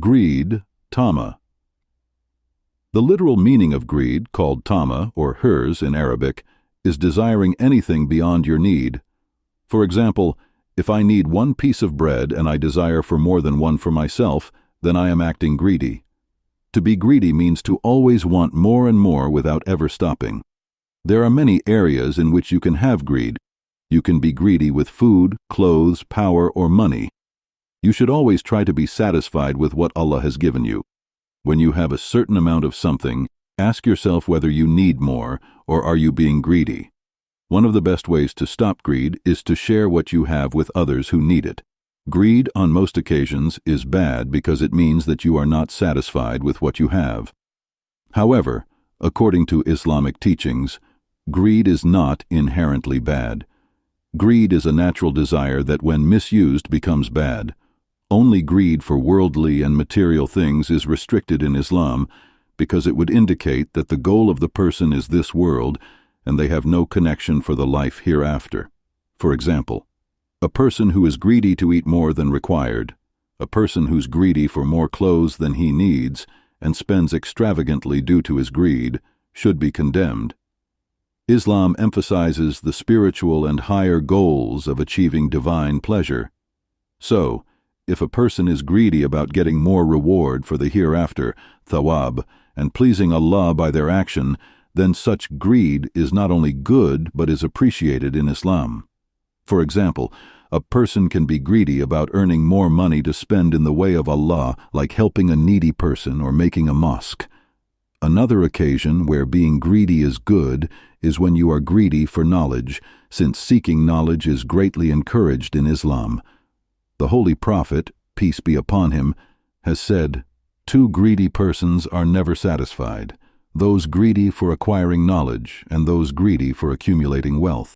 Greed, Tama. The literal meaning of greed, called Tama or hers in Arabic, is desiring anything beyond your need. For example, if I need one piece of bread and I desire for more than one for myself, then I am acting greedy. To be greedy means to always want more and more without ever stopping. There are many areas in which you can have greed. You can be greedy with food, clothes, power, or money. You should always try to be satisfied with what Allah has given you. When you have a certain amount of something, ask yourself whether you need more or are you being greedy. One of the best ways to stop greed is to share what you have with others who need it. Greed, on most occasions, is bad because it means that you are not satisfied with what you have. However, according to Islamic teachings, greed is not inherently bad. Greed is a natural desire that, when misused, becomes bad. Only greed for worldly and material things is restricted in Islam because it would indicate that the goal of the person is this world and they have no connection for the life hereafter. For example, a person who is greedy to eat more than required, a person who's greedy for more clothes than he needs and spends extravagantly due to his greed, should be condemned. Islam emphasizes the spiritual and higher goals of achieving divine pleasure. So, if a person is greedy about getting more reward for the hereafter, thawab, and pleasing Allah by their action, then such greed is not only good but is appreciated in Islam. For example, a person can be greedy about earning more money to spend in the way of Allah, like helping a needy person or making a mosque. Another occasion where being greedy is good is when you are greedy for knowledge, since seeking knowledge is greatly encouraged in Islam. The Holy Prophet, peace be upon him, has said, "Two greedy persons are never satisfied, those greedy for acquiring knowledge and those greedy for accumulating wealth."